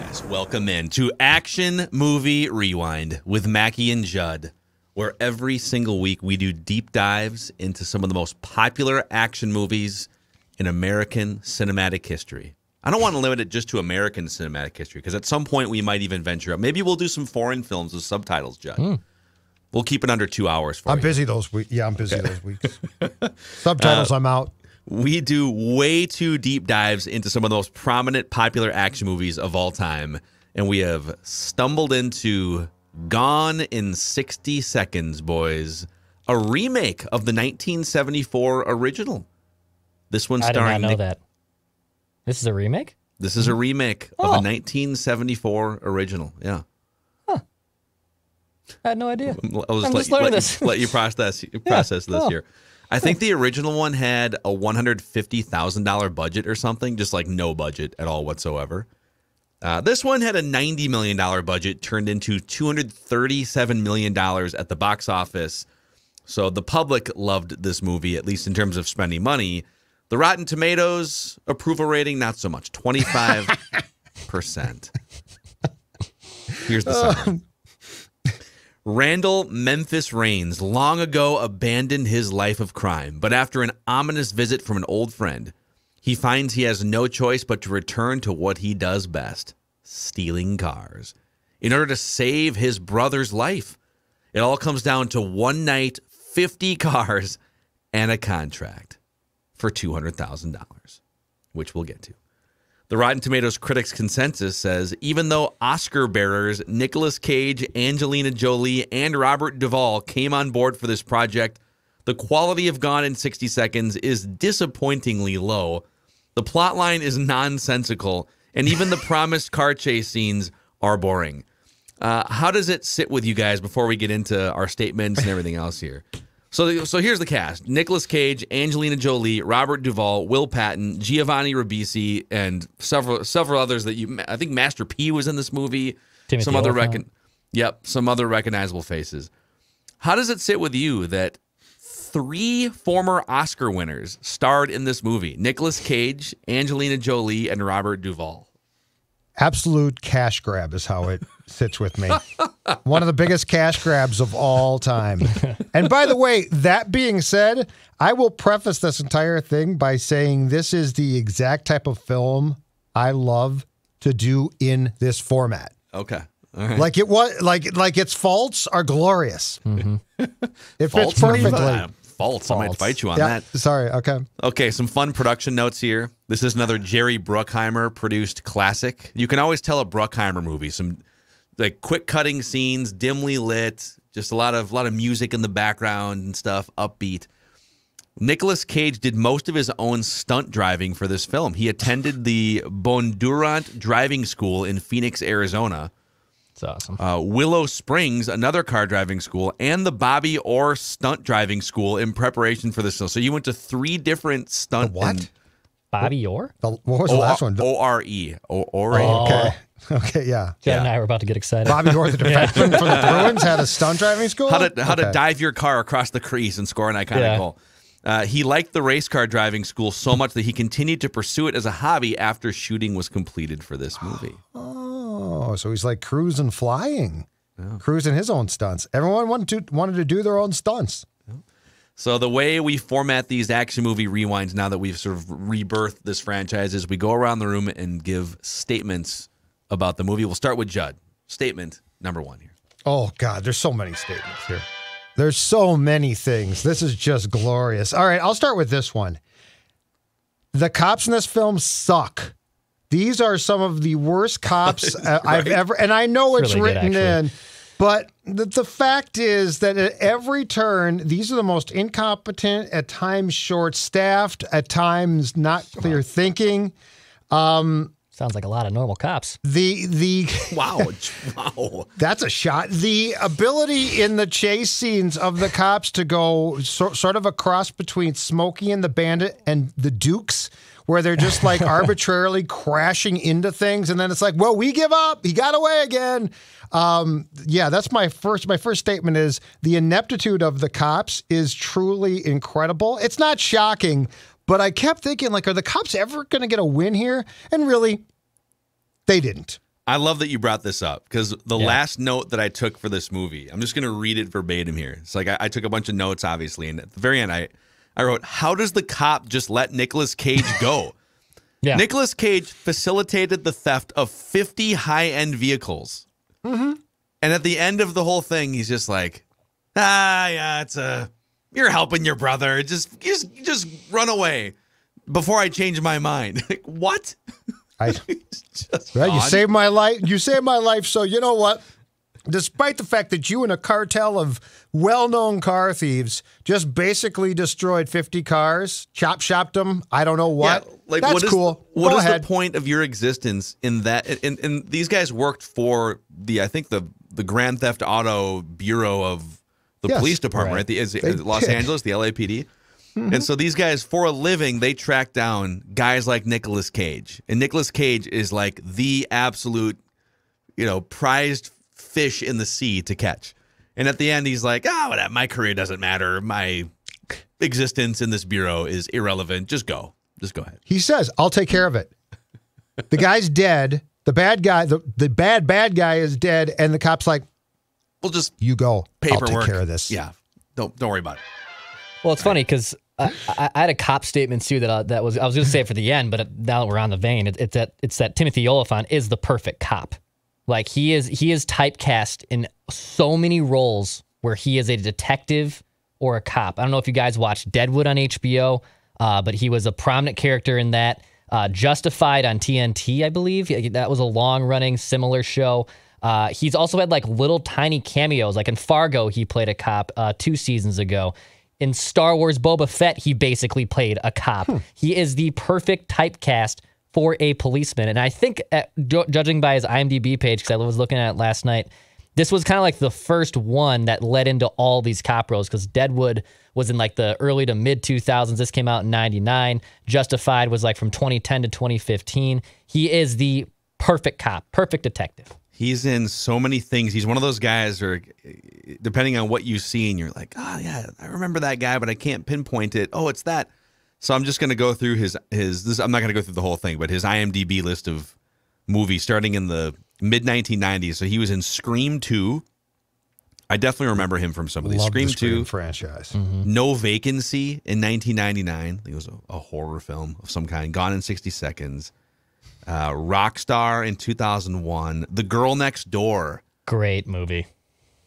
guys, welcome in to Action Movie Rewind with Mackie and Judd, where every single week we do deep dives into some of the most popular action movies in American cinematic history. I don't want to limit it just to American cinematic history, because at some point we might even venture up. Maybe we'll do some foreign films with subtitles, Judd. We'll keep it under 2 hours for you. I'm busy those weeks. Yeah, I'm busy those weeks. Subtitles, I'm out. We do way too deep dives into some of the most prominent popular action movies of all time, and we have stumbled into Gone in 60 Seconds, boys, a remake of the 1974 original. This one starring I did not know that. This is a remake? This is a remake of a 1974 original. Yeah. I had no idea. I'll just let you process this here. I think the original one had a $150,000 budget or something, just like no budget at all whatsoever. This one had a $90 million budget, turned into $237 million at the box office. So the public loved this movie, at least in terms of spending money. The Rotten Tomatoes approval rating, not so much, 25%. Here's the summary. Randall Memphis Raines long ago abandoned his life of crime, but after an ominous visit from an old friend, he finds he has no choice but to return to what he does best, stealing cars, in order to save his brother's life. It all comes down to one night, 50 cars, and a contract for $200,000, which we'll get to. The Rotten Tomatoes critics' consensus says, even though Oscar bearers Nicolas Cage, Angelina Jolie, and Robert Duvall came on board for this project, the quality of Gone in 60 Seconds is disappointingly low. The plotline is nonsensical, and even the promised car chase scenes are boring. How does it sit with you guys before we get into our statements and everything else here? So here's the cast. Nicolas Cage, Angelina Jolie, Robert Duvall, Will Patton, Giovanni Ribisi, and several others that I think Master P was in this movie. Timothy some other Olyphant. some other recognizable faces. How does it sit with you that 3 former Oscar winners starred in this movie? Nicolas Cage, Angelina Jolie, and Robert Duvall. Absolute cash grab is how it sits with me. One of the biggest cash grabs of all time. And by the way, that being said, I will preface this entire thing by saying this is the exact type of film I love to do in this format. Okay. All right. Like it was like its faults are glorious. Mm-hmm. It fits perfectly. Faults. I might fight you on that. Sorry. Okay. Okay, some fun production notes here. This is another Jerry Bruckheimer produced classic. You can always tell a Bruckheimer movie. Some like quick cutting scenes, dimly lit, just a lot of music in the background and stuff, upbeat. Nicolas Cage did most of his own stunt driving for this film. He attended the Bondurant Driving School in Phoenix, Arizona. That's awesome. Willow Springs, another car driving school, and the Bobby Orr stunt driving school in preparation for this film. So you went to 3 different stunt. What? Bobby Orr? What was the last one? O-R-E. Okay. Okay, yeah. Jen and I were about to get excited. Bobby Orr, the defenseman for the Bruins, had a stunt driving school? How to dive your car across the crease and score an iconic goal. He liked the race car driving school so much that he continued to pursue it as a hobby after shooting was completed for this movie. Oh, so he's like cruising flying, cruising his own stunts. Everyone wanted to do their own stunts. So the way we format these action movie rewinds now that we've sort of rebirthed this franchise is we go around the room and give statements about the movie. We'll start with Judd. Statement number 1 here. Oh, God, there's so many statements here. There's so many things. This is just glorious. All right, I'll start with this one. The cops in this film suck. These are some of the worst cops I've ever, and I know it's really written in, but the fact is that at every turn, these are the most incompetent, at times short-staffed, at times not clear thinking. Sounds like a lot of normal cops. Wow. That's a shot. The ability in the chase scenes of the cops to go sort of a cross between Smokey and the Bandit and the Dukes, where they're just like arbitrarily crashing into things, and then it's like, well, we give up. He got away again. That's my first statement is the ineptitude of the cops is truly incredible. It's not shocking, but I kept thinking, like, are the cops ever going to get a win here? And really, they didn't. I love that you brought this up because the last note that I took for this movie, I'm just going to read it verbatim here. It's like I took a bunch of notes, obviously, and at the very end, I wrote, how does the cop just let Nicolas Cage go? Yeah. Nicolas Cage facilitated the theft of 50 high-end vehicles. Mm-hmm. And at the end of the whole thing, he's just like, you're helping your brother. Just run away before I change my mind. Like, what? You saved my life. You saved my life. So you know what? Despite the fact that you and a cartel of well-known car thieves just basically destroyed 50 cars, shopped them, I don't know what. Yeah, like, that's cool. What is the point of your existence in that? And these guys worked for I think the Grand Theft Auto Bureau of the police department, right? The Los Angeles, the LAPD. Mm-hmm. And so these guys, for a living, they track down guys like Nicolas Cage. And Nicolas Cage is like the absolute, prized fish in the sea to catch. And at the end, he's like, whatever, my career doesn't matter. My existence in this bureau is irrelevant. Just go ahead. He says, I'll take care of it. The guy's dead. The bad guy, the bad guy is dead. And the cop's like, we'll just you go. Paperwork. I'll take care of this. Yeah. Don't worry about it. Well, it's funny because I had a cop statement too I was going to say it for the end, but now that we're on the vein, it's that Timothy Olyphant is the perfect cop. Like he is typecast in so many roles where he is a detective or a cop. I don't know if you guys watched Deadwood on HBO, but he was a prominent character in that. Justified on TNT, I believe. That was a long-running similar show. He's also had like little tiny cameos. Like in Fargo, he played a cop 2 seasons ago. In Star Wars Boba Fett, he basically played a cop. He is the perfect typecast for a policeman. And I think, judging by his IMDb page, because I was looking at it last night, this was kind of like the first one that led into all these cop roles, because Deadwood was in like the early to mid 2000s. This came out in 99. Justified was like from 2010 to 2015. He is the perfect cop, perfect detective. He's in so many things. He's one of those guys, or depending on what you see, and you're like, yeah, I remember that guy, but I can't pinpoint it. Oh, it's that. So I'm just going to go through I'm not going to go through the whole thing, but his IMDb list of movies starting in the mid-1990s. So he was in Scream 2. I definitely remember him from some of these. Scream 2 franchise. Mm-hmm. No Vacancy in 1999. I think it was a horror film of some kind. Gone in 60 Seconds. Rockstar in 2001. The Girl Next Door. Great movie.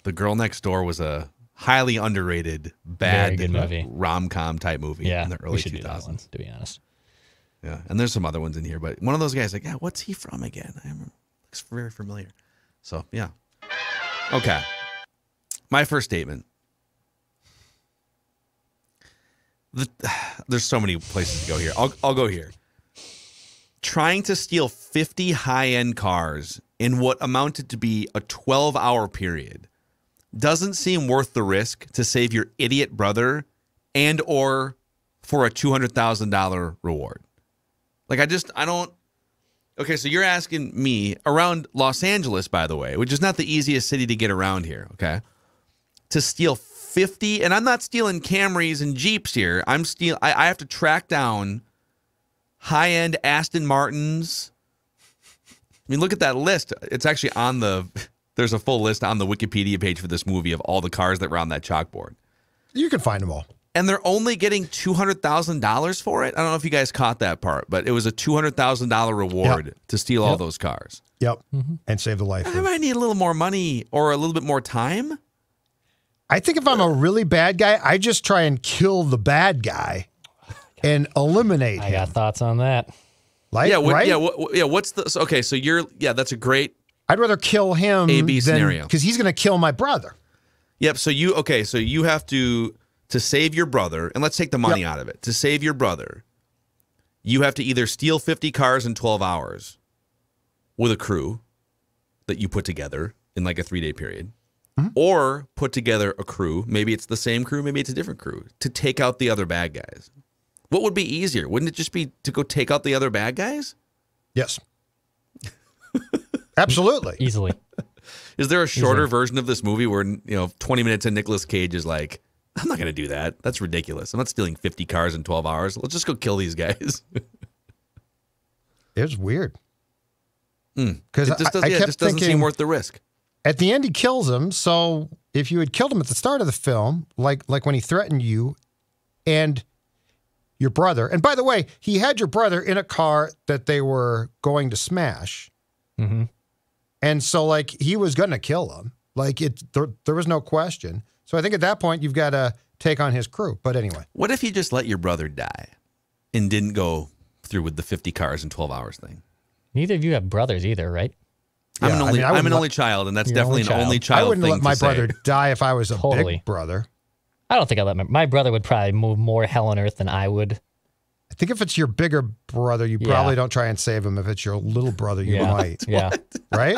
The Girl Next Door was a highly underrated, bad movie. Rom-com type movie in the early 2000s. Do that one, to be honest. Yeah, and there's some other ones in here, but one of those guys, like, what's he from again? I remember, looks very familiar. So, yeah. Okay. My first statement. There's so many places to go here. I'll go here. Trying to steal 50 high-end cars in what amounted to be a 12-hour period doesn't seem worth the risk to save your idiot brother and or for a $200,000 reward. Like, I don't. Okay, so you're asking me around Los Angeles, by the way, which is not the easiest city to get around here, okay, to steal 50, and I'm not stealing Camrys and Jeeps here. I have to track down high-end Aston Martins. I mean, look at that list. It's actually there's a full list on the Wikipedia page for this movie of all the cars that were on that chalkboard. You can find them all. And they're only getting $200,000 for it. I don't know if you guys caught that part, but it was a $200,000 reward to steal all those cars. Yep. Mm-hmm. And save the life. I might need a little more money or a little bit more time. I think if I'm a really bad guy, I just try and kill the bad guy and eliminate him. I got thoughts on that. Right? What's the okay? So that's a great. I'd rather kill him A-B scenario because he's going to kill my brother. Yep. So you have to save your brother, and let's take the money out of it. To save your brother, you have to either steal 50 cars in 12 hours with a crew that you put together in like a 3-day period, or put together a crew. Maybe it's the same crew, maybe it's a different crew to take out the other bad guys. What would be easier? Wouldn't it just be to go take out the other bad guys? Yes. Absolutely. Easily. Is there a shorter version of this movie where 20 minutes in Nicolas Cage is like, I'm not going to do that. That's ridiculous. I'm not stealing 50 cars in 12 hours. Let's just go kill these guys. It's weird. Because It just, I kept just doesn't thinking, seem worth the risk. at the end he kills him. So if you had killed him at the start of the film, like when he threatened you and your brother, and by the way, he had your brother in a car that they were going to smash. Mm-hmm. And so like he was going to kill him. Like there was no question. So I think at that point you've got to take on his crew. But anyway. What if you just let your brother die and didn't go through with the 50 cars in 12 hours thing? Neither of you have brothers either, right? I'm Yeah, an only child, and that's You're an definitely only an only child. child I wouldn't thing let my to say. brother die if I was a Totally. big brother. I don't think I'd let my brother would probably move more hell on earth than I would. I think if it's your bigger brother, you probably don't try and save him. If it's your little brother, you might. Yeah. Right?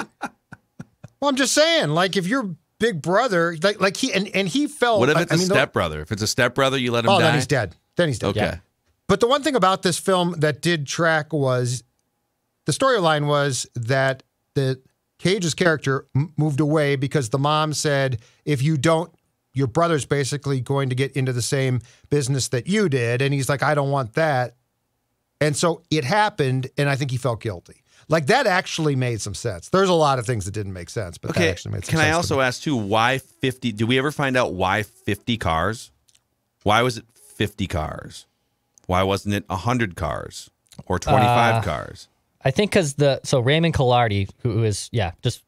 Well, I'm just saying, like, if your big brother, like he and he felt. What if it's a stepbrother? If it's a stepbrother, you let him oh, die? then he's dead. Then he's dead. Okay. Yeah. But the one thing about this film that did track was the storyline was that Cage's character moved away because the mom said, if you don't, your brother's basically going to get into the same business that you did. And he's like, I don't want that. And so it happened, and I think he felt guilty. Like, that actually made some sense. There's a lot of things that didn't make sense, but that actually made some sense. Can I also ask, too, why 50? Did we ever find out why 50 cars? Why was it 50 cars? Why wasn't it 100 cars or 25 cars? I think because Raymond Collardi, who is, just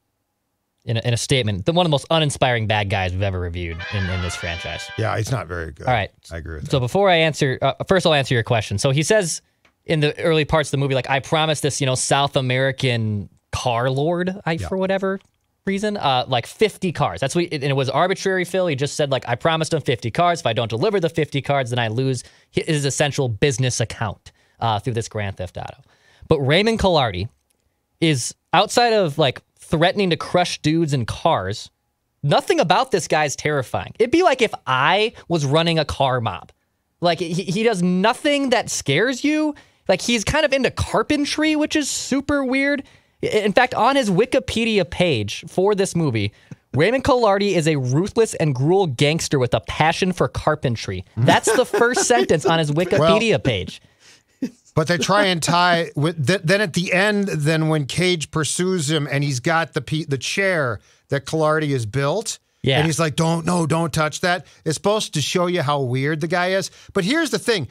in a statement, one of the most uninspiring bad guys we've ever reviewed in this franchise. Yeah, he's not very good. All right. I agree with that. So before I answer, first I'll answer your question. So he says in the early parts of the movie, like, I promised this, South American car lord, for whatever reason, like 50 cars. That's what, and it was arbitrary, Phil. He just said, like, I promised him 50 cars. If I don't deliver the 50 cars, then I lose his essential business account through this Grand Theft Auto. But Raymond Collardi is, outside of, like, threatening to crush dudes in cars, nothing about this guy's terrifying. It'd be like if I was running a car mob. Like, he does nothing that scares you. Like, he's kind of into carpentry, which is super weird. In fact, on his Wikipedia page for this movie, Raymond Collardi is a ruthless and cruel gangster with a passion for carpentry. That's the first sentence on his Wikipedia page. But they try and tie with then at the end. Then when Cage pursues him and he's got the chair that Collardi has built, and he's like, "Don't touch that." It's supposed to show you how weird the guy is. But here's the thing: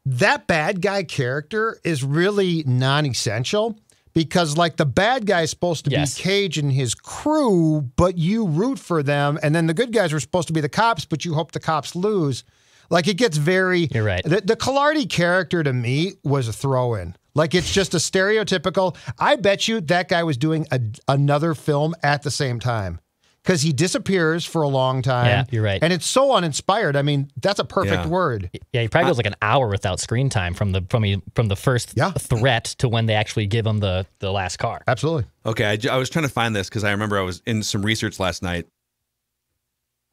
that bad guy character is really non-essential because, like, the bad guy is supposed to be Cage and his crew, but you root for them, and then the good guys were supposed to be the cops, but you hope the cops lose. Like, it gets very... You're right. The Collardi character, to me, was a throw-in. Like, it's just a stereotypical... I bet you that guy was doing another film at the same time. Because he disappears for a long time. Yeah, you're right. And it's so uninspired. I mean, that's a perfect word. Yeah, he probably goes like an hour without screen time from the first threat to when they actually give him the last car. Absolutely. Okay, I was trying to find this because I remember I was in some research last night.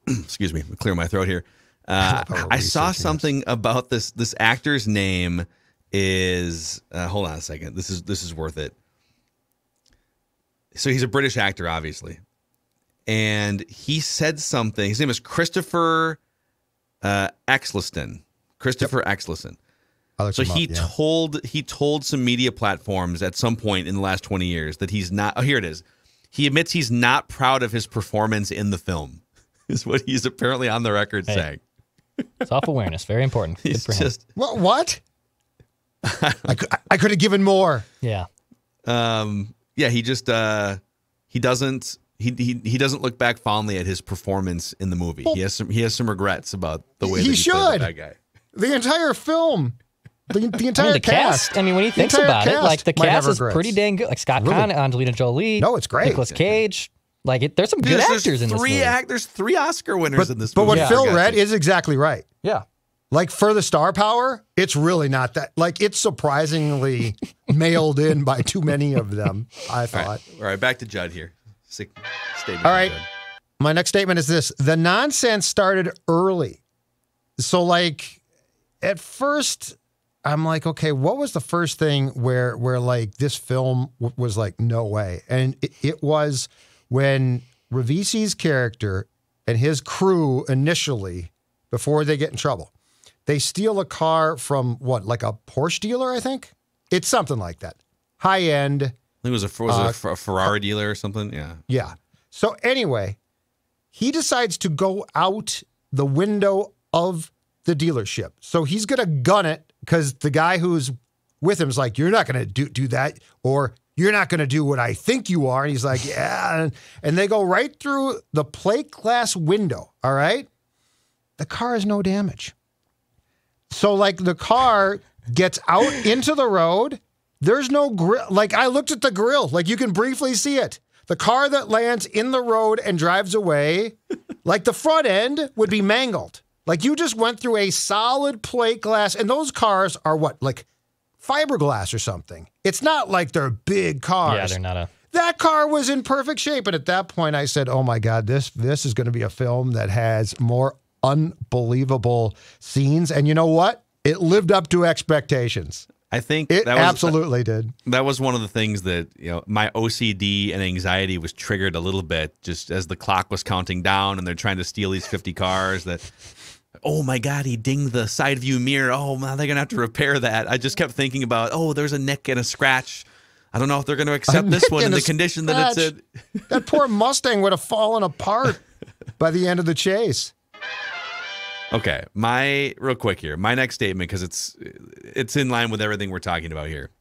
Excuse me, clear my throat here. I saw something about this actor's name is hold on a second. This is worth it. So he's a British actor, obviously, and he said something. His name is Christopher Eccleston. Christopher Eccleston. So he told some media platforms at some point in the last 20 years that he's not. Oh, here it is. He admits he's not proud of his performance in the film. Is what he's apparently on the record saying. Self-awareness, very important. He's just what? I could have given more. Yeah. He just he doesn't look back fondly at his performance in the movie. Well, he has some regrets about the way that he played that guy. The entire film. The entire cast. I mean, when he thinks about it, like, the cast is pretty dang good. Like Scott Caan, Angelina Jolie. No, it's great. Nicolas Cage. Like, there's some good actors in this movie. There's 3 Oscar winners in this movie. But what Phil read is exactly right. Yeah. Like, for the star power, it's really not that. Like, it's surprisingly mailed in by too many of them, I thought. All right, back to Judd here. Sick statement. All right. My next statement is this. The nonsense started early. So, like, at first, I'm like, okay, what was the first thing where like, this film was like, no way? And it was... when Ravisi's character and his crew initially, before they get in trouble, they steal a car from like a Porsche dealer, I think? It's something like that. High end. think it was a Ferrari dealer or something. Yeah. Yeah. So anyway, he decides to go out the window of the dealership. So he's going to gun it because the guy who's with him is like, you're not going to do that, or you're not going to do what I think you are. And he's like, yeah. And they go right through the plate glass window. All right. The car has no damage. So like the car gets out into the road. There's no grill. Like I looked at the grill, like you can briefly see it. The car that lands in the road and drives away, like the front end would be mangled. Like you just went through a solid plate glass, and those cars are what, like fiberglass or something. It's not like they're big cars. Yeah, they're not a... That car was in perfect shape. And at that point I said, oh my God, this is going to be a film that has more unbelievable scenes. And you know what? It lived up to expectations. I think it absolutely did. That was one of the things that, my OCD and anxiety was triggered a little bit just as the clock was counting down and they're trying to steal these 50 cars that, oh my God, he dinged the side view mirror. Oh man, they're going to have to repair that. I just kept thinking about, there's a nick and a scratch. I don't know if they're going to accept this one in the condition that it's in. That poor Mustang would have fallen apart by the end of the chase. Okay, real quick here, my next statement, because it's in line with everything we're talking about here.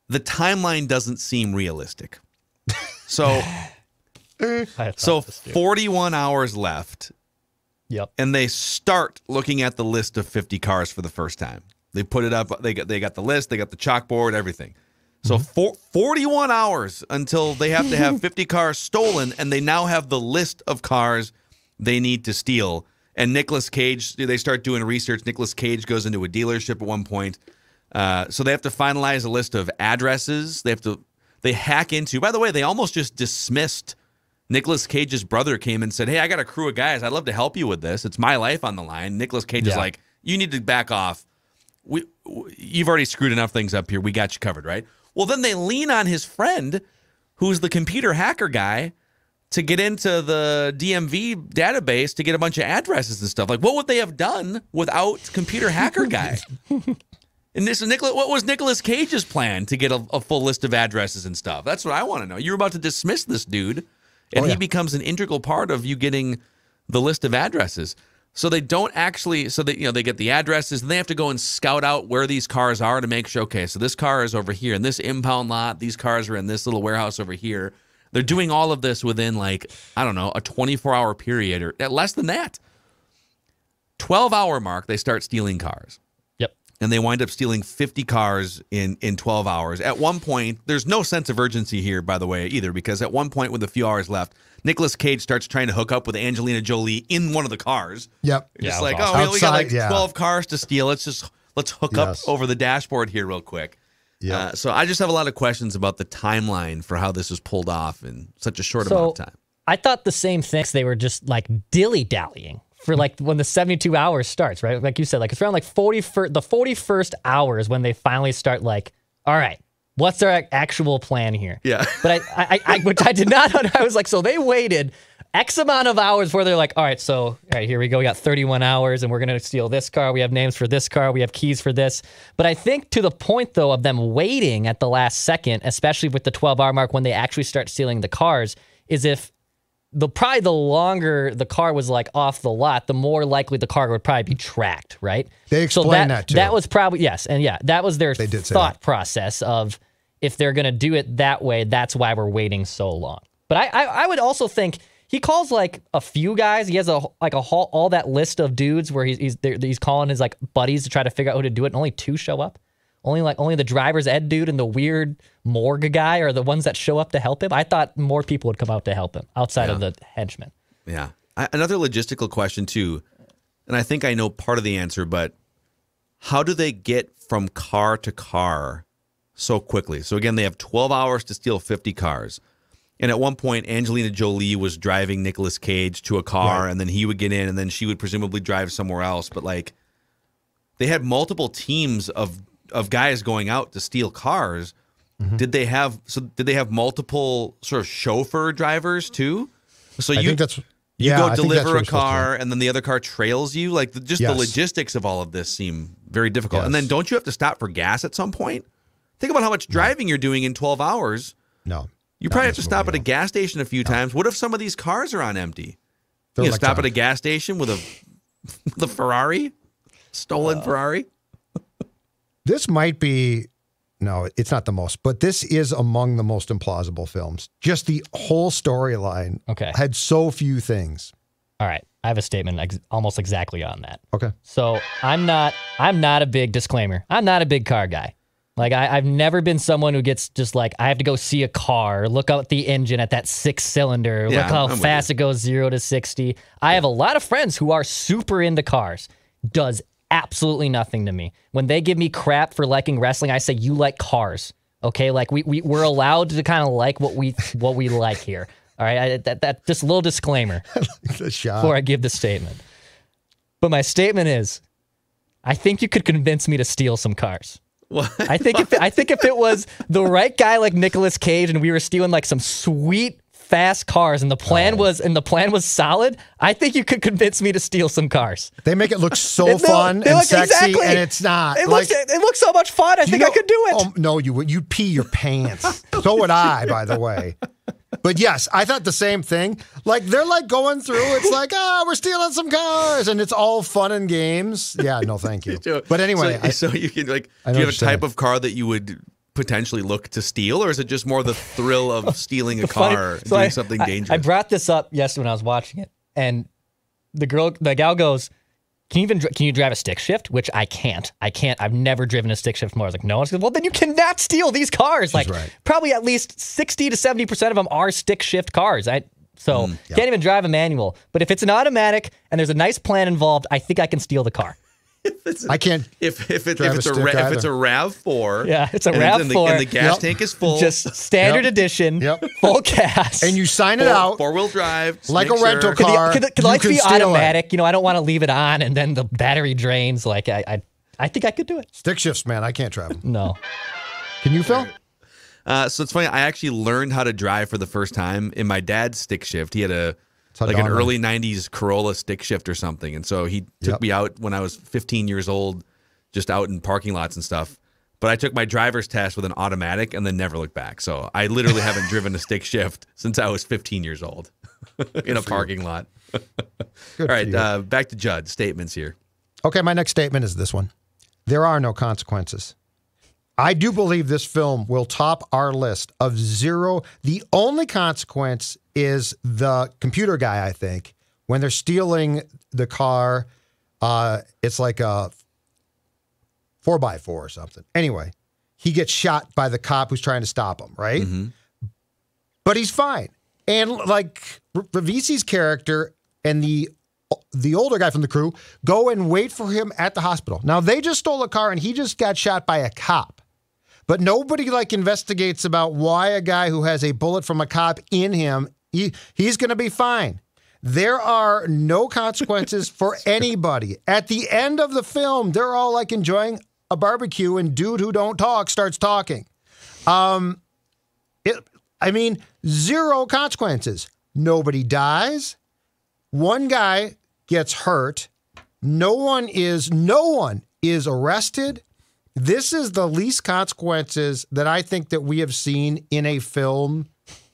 The timeline doesn't seem realistic. So 41 hours left. Yep. And they start looking at the list of 50 cars for the first time. They put it up. They got the list. They got the chalkboard. Everything. So 41 hours until they have to have 50 cars stolen, and they now have the list of cars they need to steal. And Nicolas Cage, they start doing research. Nicolas Cage goes into a dealership at one point. So they have to finalize a list of addresses. They hack into, by the way, they almost just dismissed Nicolas Cage's brother came and said, hey, I got a crew of guys. I'd love to help you with this. It's my life on the line. Nicolas Cage is like, you need to back off. You've already screwed enough things up here. We got you covered, right? Well, then they lean on his friend, who's the computer hacker guy, to get into the DMV database to get a bunch of addresses and stuff. Like, what would they have done without computer hacker guy? And what was Nicolas Cage's plan to get a full list of addresses and stuff? That's what I want to know. You're about to dismiss this dude, and he becomes an integral part of you getting the list of addresses. So they don't actually, they get the addresses, and they have to go and scout out where these cars are to make sure, okay, so this car is over here in this impound lot. These cars are in this little warehouse over here. They're doing all of this within, like, I don't know, a 24-hour period or less than that. 12-hour mark, they start stealing cars. Yep. And they wind up stealing 50 cars in 12 hours. At one point, there's no sense of urgency here, by the way, either, because at one point with a few hours left, Nicolas Cage starts trying to hook up with Angelina Jolie in one of the cars. Yep. It's like, awesome. We got like 12 cars to steal. Let's hook up over the dashboard here real quick. Yeah. So I just have a lot of questions about the timeline for how this was pulled off in such a short amount of time. I thought the same things. They were just like dilly-dallying for like when the 72 hours starts, right? Like you said, like it's around like the 41st hours when they finally start like, all right, what's our actual plan here? Yeah. But I which I did not, I was like, so they waited X amount of hours where they're like, all right, here we go. We got 31 hours and we're going to steal this car. We have names for this car. We have keys for this. But I think to the point, though, of them waiting at the last second, especially with the 12-hour mark when they actually start stealing the cars, is if probably the longer the car was like off the lot, the more likely the car would probably be tracked, right? They explained that too. That was probably, yes. And yeah, that was their thought process of if they're going to do it that way, that's why we're waiting so long. But I would also think he calls like a few guys. He has all that list of dudes where he's calling his like buddies to try to figure out who to do it, and only 2 show up. Only the driver's ed dude and the weird morgue guy are the ones that show up to help him. I thought more people would come out to help him outside of the henchmen. Yeah. Another logistical question too, and I think I know part of the answer, but how do they get from car to car so quickly? So again, they have 12 hours to steal 50 cars. And at one point, Angelina Jolie was driving Nicolas Cage to a car, and then he would get in, and then she would presumably drive somewhere else. But like, they had multiple teams of guys going out to steal cars. Mm-hmm. Did they have multiple sort of chauffeur drivers too? So you go deliver a car, and then the other car trails you. Like the logistics of all of this seem very difficult. Yes. And then don't you have to stop for gas at some point? Think about how much driving you're doing in 12 hours. No. You probably have to stop at a gas station a few times. What if some of these cars are on empty? You stop at a gas station with a Ferrari? Stolen Ferrari? This might be, no, it's not the most, but this is among the most implausible films. Just the whole storyline had so few things. All right. I have a statement almost exactly on that. Okay. So I'm not a big disclaimer. I'm not a big car guy. Like I've never been someone who gets just like, I have to go see a car, look out the engine at that 6-cylinder, look how fast it goes 0 to 60. I have a lot of friends who are super into cars. Does absolutely nothing to me. When they give me crap for liking wrestling, I say, you like cars. Okay? Like we're allowed to kind of like what we like here. All right? That just a little disclaimer before I give the statement. But my statement is, I think you could convince me to steal some cars. What? I think if it was the right guy like Nicolas Cage and we were stealing like some sweet fast cars and the plan was solid, I think you could convince me to steal some cars. They make it look so fun and sexy, and it's not. It looks so much fun. I think I could do it. Oh, no, you would. You'd pee your pants. So would I, by the way. But yes, I thought the same thing. Like they're like going through. It's like, we're stealing some cars, and it's all fun and games. Yeah, no, thank you. But anyway, so you can like, do you have a type of car that you would potentially look to steal, or is it just more the thrill of stealing a car, doing something dangerous? I brought this up yesterday when I was watching it, and the gal goes, Can you drive a stick shift? Which I can't. I've never driven a stick shift before. I was like, no. I said, well, then you cannot steal these cars. Like, probably at least 60 to 70% of them are stick shift cars. Can't even drive a manual. But if it's an automatic and there's a nice plan involved, I think I can steal the car. I can't. If it's a RAV4, it's a RAV4, and the gas tank is full, just standard edition, full gas, and you sign it out, 4-wheel drive, like a rental car. Could lights be automatic? You know, I don't want to leave it on, and then the battery drains. Like I think I could do it. Stick shifts, man. I can't drive them. No. Can you, Phil? So it's funny. I actually learned how to drive for the first time in my dad's stick shift. He had an early 90s Corolla stick shift or something. And so he took me out when I was 15 years old, just out in parking lots and stuff. But I took my driver's test with an automatic and then never looked back. So I literally haven't driven a stick shift since I was 15 years old in a parking lot. All right, back to Judd. Statements here. Okay, my next statement is this one. There are no consequences. I do believe this film will top our list of 0. The only consequence is the computer guy, I think. When they're stealing the car, it's like a 4x4 or something. Anyway, he gets shot by the cop who's trying to stop him, right? Mm-hmm. But he's fine. And like Ravisi's character and the older guy from the crew go and wait for him at the hospital. Now, they just stole a car and he just got shot by a cop. But nobody like investigates about why a guy who has a bullet from a cop in him, he's going to be fine. There are no consequences for anybody. At the end of the film, they're all like enjoying a barbecue and dude who don't talk starts talking. 0 consequences. Nobody dies. One guy gets hurt. No one is arrested. This is the least consequences that I think that we have seen in a film,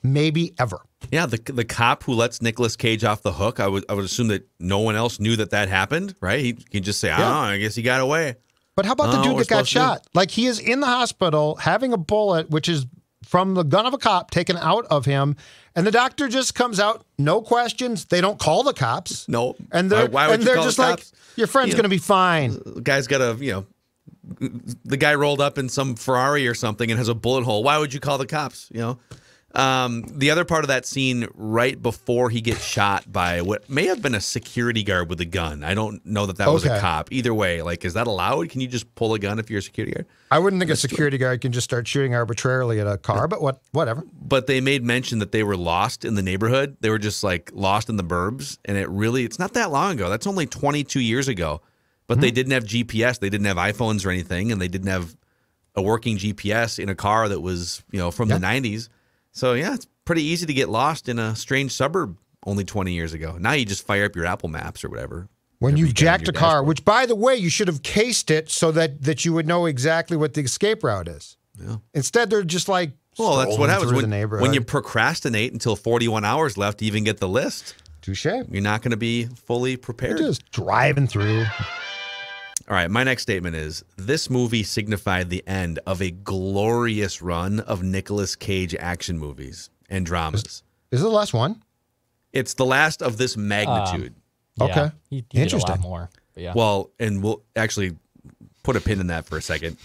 maybe ever. Yeah, the cop who lets Nicolas Cage off the hook, I would assume that no one else knew that happened, right? He can just say, I guess he got away. But how about the dude that got shot? Like, he is in the hospital having a bullet, which is from the gun of a cop taken out of him, and the doctor just comes out, no questions. They don't call the cops. No. And they're just like, your friend's going to be fine. The guy's got the guy rolled up in some Ferrari or something and has a bullet hole. Why would you call the cops? The other part of that scene right before he gets shot by what may have been a security guard with a gun. I don't know that was a cop. Either way, like, is that allowed? Can you just pull a gun if you're a security guard? I wouldn't think a security guard can just start shooting arbitrarily at a car, but whatever. But they made mention that they were lost in the neighborhood. They were just like lost in the burbs. And it's not that long ago. That's only 22 years ago. But they didn't have GPS. They didn't have iPhones or anything. And they didn't have a working GPS in a car that was, from the 90s. So, yeah, it's pretty easy to get lost in a strange suburb only 20 years ago. Now you just fire up your Apple Maps or whatever. When you've jacked a car, which, by the way, you should have cased it so that you would know exactly what the escape route is. Yeah. Instead, they're just like, well, that's what happens when you neighborhood. procrastinate until 41 hours left to even get the list. Touche. You're not going to be fully prepared. They're just driving through. All right, my next statement is, this movie signified the end of a glorious run of Nicolas Cage action movies and dramas. Is it the last one? It's the last of this magnitude. Yeah, Okay. He did a Interesting. lot more. But yeah. Well, and we'll actually put a pin in that for a second.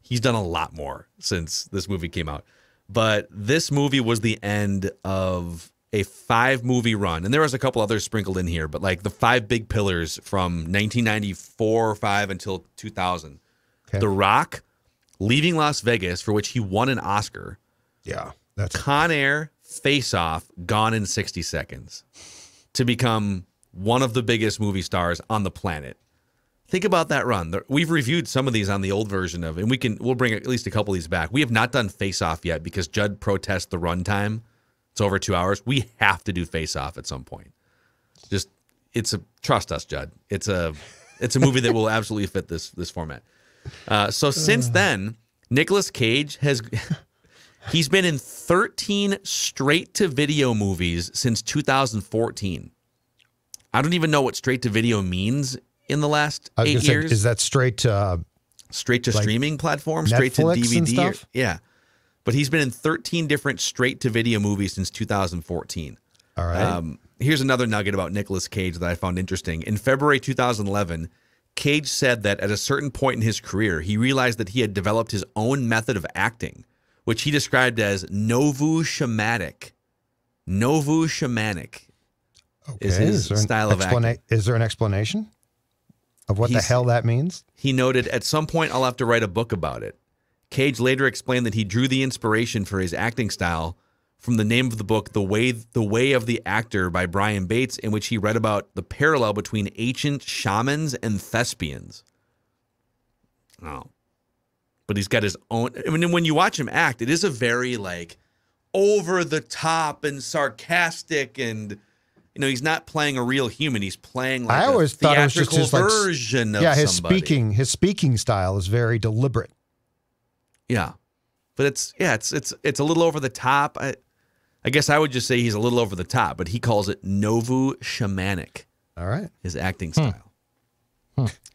He's done a lot more since this movie came out. But this movie was the end of a 5-movie run. And there was a couple others sprinkled in here, but like the 5 big pillars from 1994 or 5 until 2000. Okay. The Rock, Leaving Las Vegas, for which he won an Oscar. Yeah. That's Con Air, Face Off, Gone in 60 Seconds, to become one of the biggest movie stars on the planet. Think about that run. We've reviewed some of these on the old version of, and we'll bring at least a couple of these back. We have not done Face Off yet because Judd protests the runtime. It's over 2 hours. We have to do Face Off at some point. Trust us, Judd. It's a movie that will absolutely fit this format. So since then, Nicolas Cage he's been in 13 straight-to-video movies since 2014. I don't even know what straight-to-video means in the last 8 years. Is that straight to like streaming platform, straight to Netflix and DVD? stuff? Yeah. But he's been in 13 different straight-to-video movies since 2014. All right. Here's another nugget about Nicolas Cage that I found interesting. In February 2011, Cage said that at a certain point in his career, he realized that he had developed his own method of acting, which he described as nouveau shamanic. Nouveau shamanic is his style of acting. Is there an explanation of what the hell that means? He noted, at some point, I'll have to write a book about it. Cage later explained that he drew the inspiration for his acting style from the name of the book, The Way of the Actor by Brian Bates, in which he read about the parallel between ancient shamans and thespians. Oh. But he's got his own. I mean, when you watch him act, it is a very like over the top and sarcastic, and he's not playing a real human. He's playing like I always a thought it was just his version of his somebody. His speaking style is very deliberate. Yeah, but it's a little over the top. I guess I would just say he's a little over the top, but he calls it nouveau shamanic. All right, his acting style.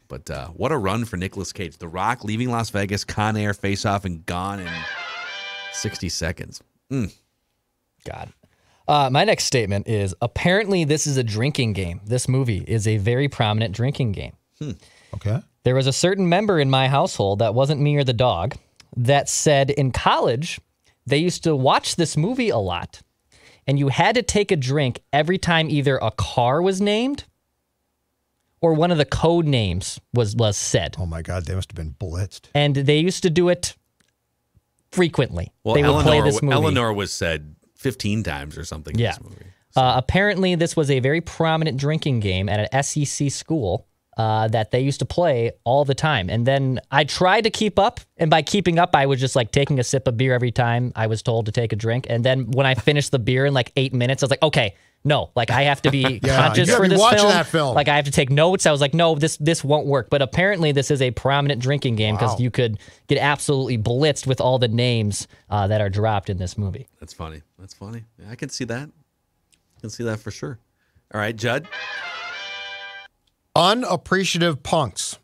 But what a run for Nicolas Cage. The Rock, Leaving Las Vegas, Con Air, Face Off, and Gone in 60 seconds. God. My next statement is, apparently this is a drinking game. This movie is a very prominent drinking game. Okay. There was a certain member in my household, that wasn't me or the dog, that said in college they used to watch this movie a lot, and you had to take a drink every time either a car was named or one of the code names was said. Oh my God, they must have been blitzed. And they used to do it frequently. Well, they would play this movie. Eleanor was said 15 times or something in this movie. Apparently, this was a very prominent drinking game at an SEC school that they used to play all the time. And then I tried to keep up, and by keeping up, I was just like taking a sip of beer every time I was told to take a drink. And then when I finished the beer in like 8 minutes, I was like, okay, no, like I have to be conscious for this film. That film. Like I have to take notes. I was like, no, this won't work. But apparently this is a prominent drinking game because you could get absolutely blitzed with all the names that are dropped in this movie. That's funny. Yeah, I can see that. I can see that for sure. All right, Judd. Unappreciative punks.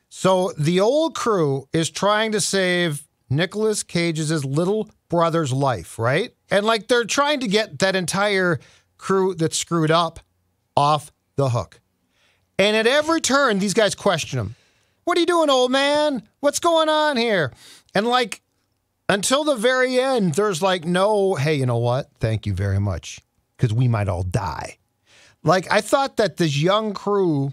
So the old crew is trying to save Nicolas Cage's little brother's life, right? And like they're trying to get that entire crew that's screwed up off the hook. And at every turn, these guys question him. What are you doing, old man? What's going on here? And like, until the very end, there's like, no, hey, you know what? Thank you very much. Because we might all die. Like, I thought that this young crew,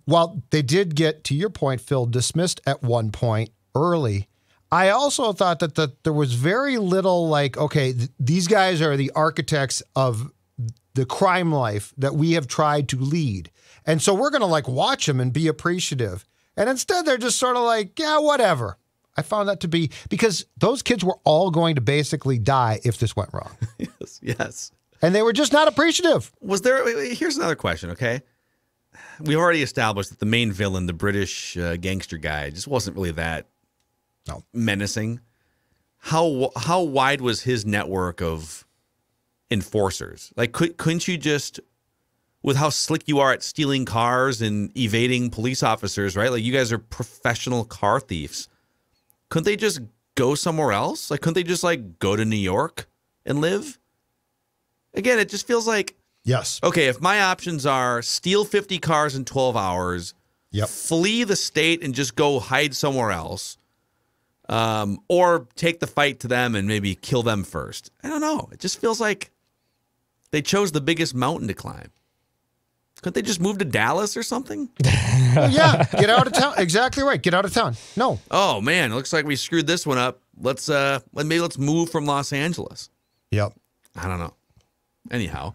while they did get, to your point, Phil, dismissed at one point early, I also thought that there was very little like, okay, these guys are the architects of the crime life that we have tried to lead. And so we're going to like watch them and be appreciative. And instead they're just sort of like, yeah, whatever. I found that to be, because those kids were all going to basically die if this went wrong. Yes. And they were just not appreciative. Here's another question, okay? We already established that the main villain, the British gangster guy, just wasn't really that menacing. how wide was his network of enforcers? Like, couldn't you just, with how slick you are at stealing cars and evading police officers, right? Like, you guys are professional car thieves. Couldn't they just go somewhere else? Like, couldn't they just, like, go to New York and live? Again, it just feels like, yes. Okay, if my options are steal 50 cars in 12 hours, Yep. flee the state and just go hide somewhere else, or take the fight to them and maybe kill them first. I don't know. It just feels like they chose the biggest mountain to climb. Couldn't they just move to Dallas or something? Well, yeah, get out of town. Exactly right. Get out of town. No. Oh man, it looks like we screwed this one up. Let's move from Los Angeles. Yep. I don't know. Anyhow,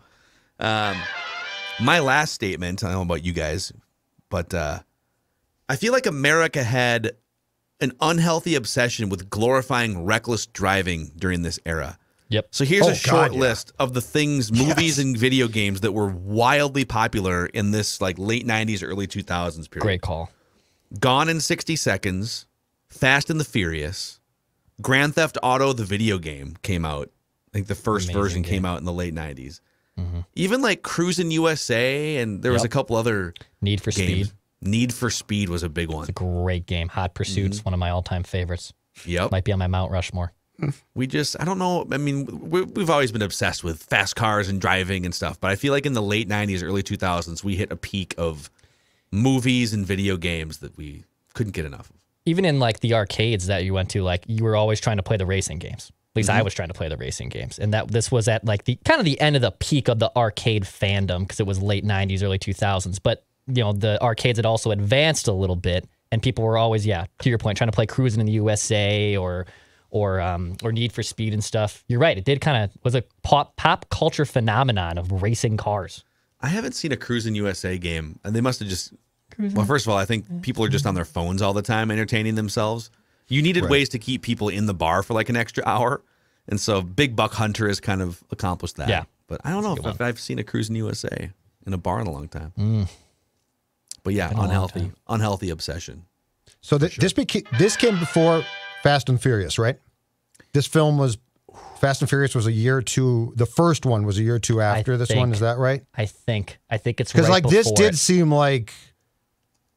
my last statement, I don't know about you guys, but I feel like America had an unhealthy obsession with glorifying reckless driving during this era. Yep. So here's a short yeah. list of the things, movies and video games that were wildly popular in this like late 90s, early 2000s period. Great call. Gone in 60 Seconds, Fast and the Furious, Grand Theft Auto, the video game came out. I think the first version came out in the late 90s. Mm-hmm. Even like Cruisin' USA, and there was a couple other Need for games. Speed. Need for Speed was a big one. It's a great game. Hot Pursuit's one of my all-time favorites. Yep. Might be on my Mount Rushmore. I don't know. I mean, we've always been obsessed with fast cars and driving and stuff, but I feel like in the late 90s, early 2000s, we hit a peak of movies and video games that we couldn't get enough of. Even in like the arcades that you went to, like you were always trying to play the racing games. At least I was trying to play the racing games. And this was at like the kind of the end of the peak of the arcade fandom because it was late 90s, early 2000s. But, you know, the arcades had also advanced a little bit and people were always, to your point, trying to play Cruising in the USA or Need for Speed and stuff. You're right. It did kind of was a pop culture phenomenon of racing cars. I haven't seen a Cruisin' USA game, and they must have just. Well, first of all, I think people are just on their phones all the time, entertaining themselves. You needed ways to keep people in the bar for like an extra hour, and so Big Buck Hunter has kind of accomplished that. Yeah, but I don't know if I've seen a Cruisin' USA in a bar in a long time. But yeah, unhealthy obsession. So this came before Fast and Furious, right? This film was Fast and Furious was a year or two. The first one was a year or two after this one. Is that right? I think it's because right like this before did seem like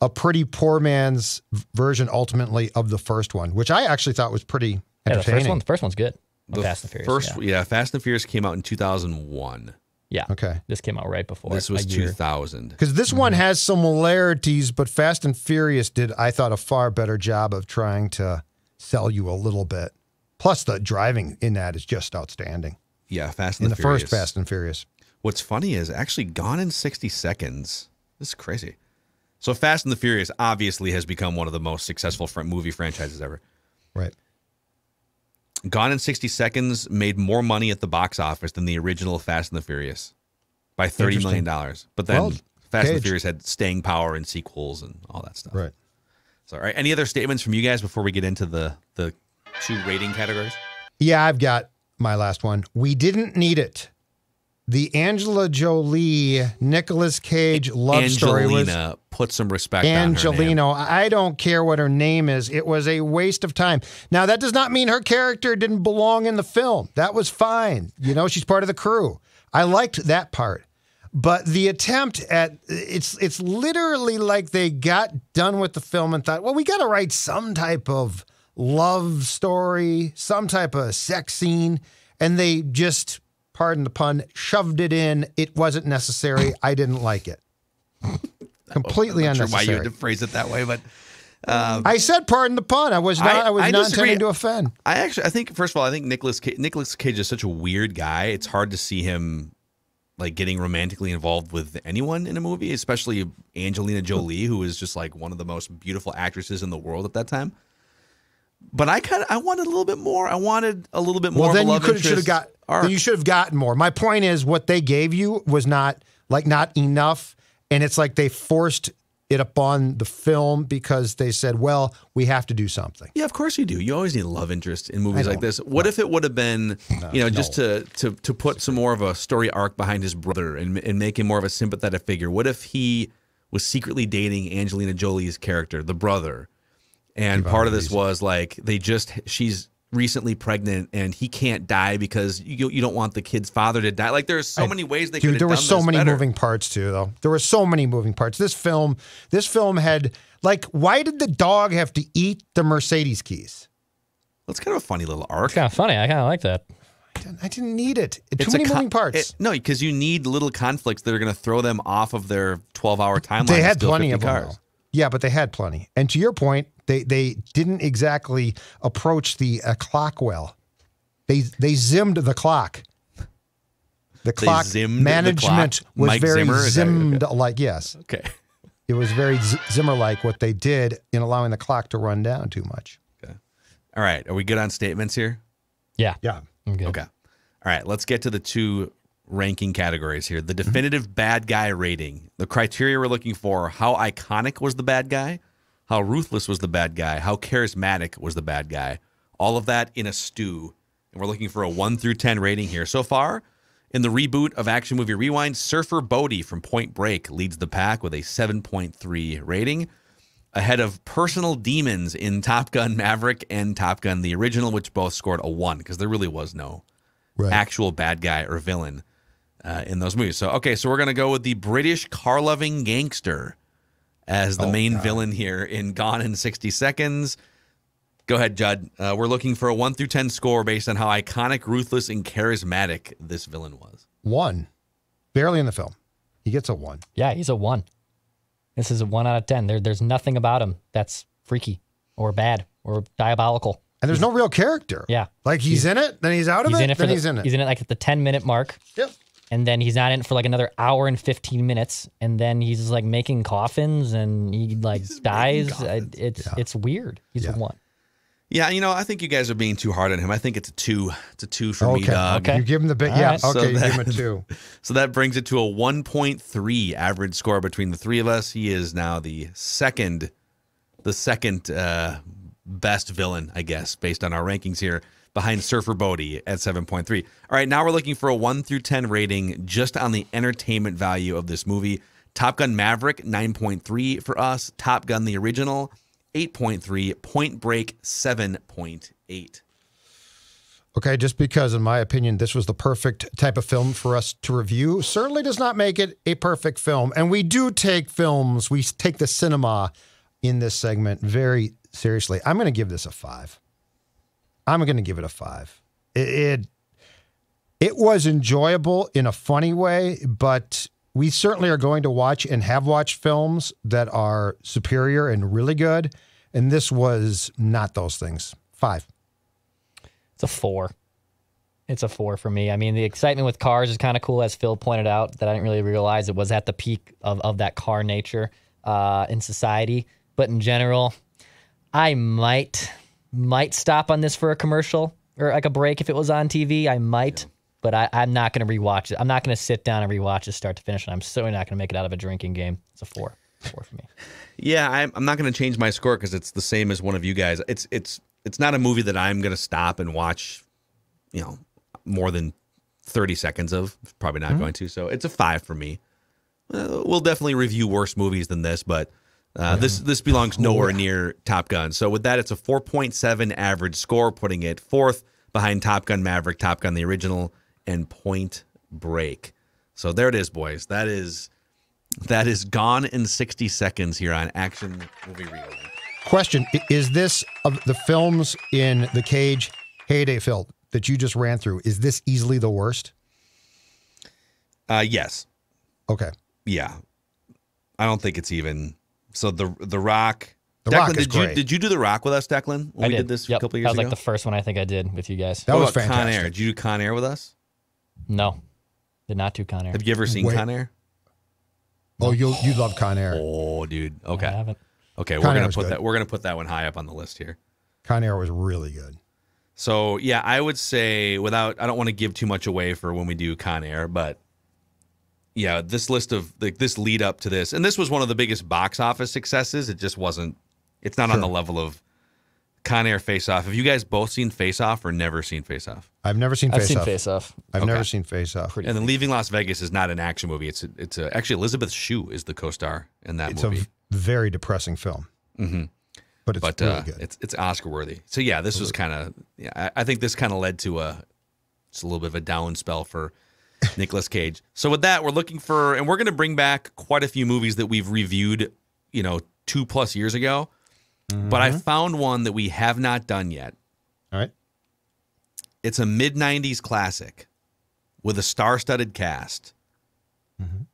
a pretty poor man's version ultimately of the first one, which I actually thought was pretty entertaining. The first one's good. Fast and Furious. Fast and Furious came out in 2001. Yeah. Okay. This came out right before. This was 2000. Because this one has similarities, but Fast and Furious did, I thought, a far better job of trying to sell you a little bit. Plus, the driving in that is just outstanding. Yeah, Fast and the Furious. In the first Fast and Furious. What's funny is actually Gone in 60 Seconds. This is crazy. So Fast and the Furious obviously has become one of the most successful movie franchises ever. Right. Gone in 60 Seconds made more money at the box office than the original Fast and the Furious by $30 million. But then Fast and the Furious had staying power and sequels and all that stuff. Right. So, all right. Any other statements from you guys before we get into the two rating categories? Yeah, I've got my last one. We didn't need it. The Angela Jolie, Nicolas Cage love story was... Angelina, put some respect on her name. Angelina, I don't care what her name is. It was a waste of time. Now, that does not mean her character didn't belong in the film. That was fine. You know, she's part of the crew. I liked that part. But the attempt at, it's literally like they got done with the film and thought, well, we got to write some type of love story, some type of sex scene. And they just... pardon the pun, shoved it in. It wasn't necessary. I didn't like it. Completely unnecessary. Sure why you had to phrase it that way, but I said pardon the pun. I was not intending to offend. I think first of all, I think Nicolas Cage is such a weird guy. It's hard to see him like getting romantically involved with anyone in a movie, especially Angelina Jolie, who is just like one of the most beautiful actresses in the world at that time. But I wanted a little bit more. I wanted a little bit more. Well, then of a love you should have got. Then you should have gotten more. My point is, what they gave you was not enough, and it's like they forced it upon the film because they said, "Well, we have to do something." Yeah, of course you do. You always need a love interest in movies like this. What if it would have been, just to put some more of a story arc behind his brother and make him more of a sympathetic figure? What if he was secretly dating Angelina Jolie's character, the brother? And part of this was like recently pregnant and he can't die because you don't want the kid's father to die. Like there's so many ways they could have done this There were so many better. moving parts too, though. There were so many moving parts. This film had like, why did the dog have to eat the Mercedes keys? That's kind of a funny little arc. It's kind of funny. I kind of like that. I didn't need it. Too It's many moving parts. No, because you need little conflicts that are going to throw them off of their 12-hour timeline. They to had steal plenty 50 of them, cars. though. Yeah, but they had plenty. And to your point, they didn't exactly approach the clock well. They zimmed the clock. The clock zimmed the management clock? was Mike very Zimmer? Is that- zimmed okay. like, yes. Okay. It was very Zimmer-like what they did in allowing the clock to run down too much. Okay. All right. Are we good on statements here? Yeah. Yeah. I'm good. Okay. All right. Let's get to the two ranking categories here. The definitive bad guy rating. The criteria we're looking for: how iconic was the bad guy? How ruthless was the bad guy? How charismatic was the bad guy? All of that in a stew. And we're looking for a 1 through 10 rating here. So far, in the reboot of Action Movie Rewind, Surfer Bodie from Point Break leads the pack with a 7.3 rating, ahead of Personal Demons in Top Gun Maverick and Top Gun the original, which both scored a 1 because there really was no actual bad guy or villain in those movies. So, okay, so we're going to go with the British car-loving gangster as the main villain here in Gone in 60 Seconds. Go ahead, Judd. We're looking for a 1 through 10 score based on how iconic, ruthless, and charismatic this villain was. 1. Barely in the film. He gets a 1. Yeah, he's a 1. This is a 1 out of 10. There's nothing about him that's freaky or bad or diabolical. And there's no real character. Yeah. Like he's in it, then he's out of He's it, in it for then the, he's in it. He's in it like at the 10-minute mark. Yep. And then he's not in it for like another hour and 15 minutes. And then he's like making coffins and he like dies. It's weird. He's a 1. Yeah, I think you guys are being too hard on him. I think it's a 2. It's a 2 for me, Doug. Okay. You give him the big, All right. okay, So you give him a 2. So that brings it to a 1.3 average score between the three of us. He is now the second best villain, I guess, based on our rankings here, behind Surfer Bodie at 7.3. All right, now we're looking for a 1 through 10 rating just on the entertainment value of this movie. Top Gun Maverick, 9.3 for us. Top Gun the original, 8.3. Point Break, 7.8. Okay, just because, in my opinion, this was the perfect type of film for us to review, certainly does not make it a perfect film. And we do take films, we take the cinema in this segment very seriously. I'm going to give this a 5. I'm going to give it a 5. It was enjoyable in a funny way, but we certainly are going to watch and have watched films that are superior and really good. And this was not those things. 5. It's a 4. It's a 4 for me. I mean, the excitement with cars is kind of cool, as Phil pointed out, that I didn't really realize it was at the peak of that car nature in society. But in general, I might stop on this for a commercial or like a break if it was on TV. I might, but I'm not going to rewatch it. I'm not going to sit down and rewatch it start to finish, and I'm certainly not going to make it out of a drinking game. It's a 4. 4 for me. Yeah, I'm not going to change my score because it's the same as one of you guys. It's not a movie that I'm going to stop and watch, more than 30 seconds of. Probably not going to. So it's a 5 for me. We'll definitely review worse movies than this, but this belongs nowhere near Top Gun. So with that, it's a 4.7 average score, putting it 4th behind Top Gun Maverick, Top Gun the original, and Point Break. So there it is, boys. That is Gone in 60 Seconds here on Action Movie Rewind. Question, is this, of the films in the Cage heyday, Phil, that you just ran through, is this easily the worst? Yes. Okay. Yeah. I don't think it's even. So the Rock. The Declan, Rock is great. Did you do The Rock with us, Declan? When we did this a couple years That was ago? like the first one I think I did with you guys. That What was about Con Air? fantastic. Did you do Con Air with us? No, did not do Con Air. Have you ever seen Wait. Con Air? Oh, you love Con Air. Oh, dude. I Okay. haven't. Okay, Con we're Air gonna was put good. that. We're gonna put that one high up on the list here. Con Air was really good. So yeah, I would say I don't want to give too much away for when we do Con Air, but yeah, this list of this lead up to this, and this was one of the biggest box office successes. It just wasn't. It's not on the level of Con Air, Face Off. Have you guys both seen Face Off or never seen Face Off? I've never seen Face I've seen Off. Face Off. I've never seen Face Off. And then Leaving Las Vegas is not an action movie. It's actually Elizabeth Shue is the co-star in that It's movie. a very depressing film. But it's really good. It's Oscar worthy. So yeah, this was kind of I think this kind of led to just a little bit of a down spell for Nicolas Cage. So with that, we're looking for, and we're going to bring back quite a few movies that we've reviewed, 2+ years ago. But I found one that we have not done yet. All right. It's a mid-90s classic with a star-studded cast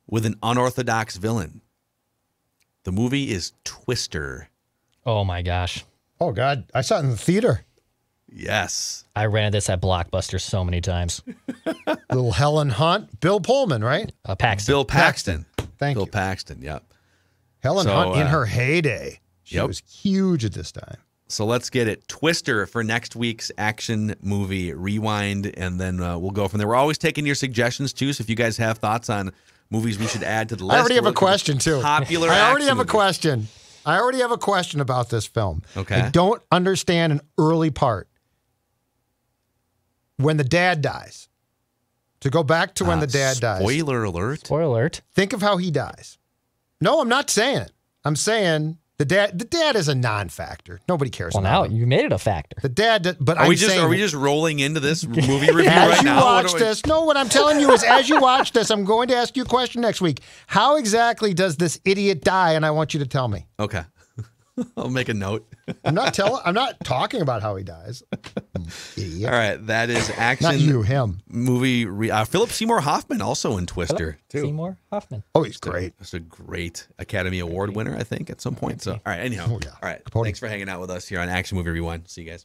with an unorthodox villain. The movie is Twister. Oh my gosh. Oh God, I saw it in the theater. Yes. I rented this at Blockbuster so many times. Little Helen Hunt, Bill Pullman, right? Paxton. Bill Paxton. Thank Bill you. Paxton, yep. Helen Hunt in her heyday. She was huge at this time. So let's get it. Twister for next week's action movie rewind, and then we'll go from there. We're always taking your suggestions, too, so if you guys have thoughts on movies we should add to the list. I already have a question, too. Popular I already have a movies. question. I already have a question about this film. Okay. I don't understand an early part. When the dad dies. To go back to when the dad dies. Spoiler alert. Spoiler alert. Think of how he dies. No, I'm not saying it. I'm saying the dad is a non-factor. Nobody cares Well, about now him. you made it a factor. The dad, but Are I'm we saying just rolling into this movie review as right you now? watch this, no, what I'm telling you is as you watch this, I'm going to ask you a question next week. How exactly does this idiot die? And I want you to tell me. Okay. I'll make a note. I'm not talking about how he dies. Idiot. All right. That is action Not you, him. movie. Philip Seymour Hoffman also in Twister, too. Seymour Hoffman. Oh, he's great. That's a great Academy Award winner, I think, at some point. So, all right. Anyhow. Oh, yeah. All right. Capote. Thanks for hanging out with us here on Action Movie Rewind. See you guys.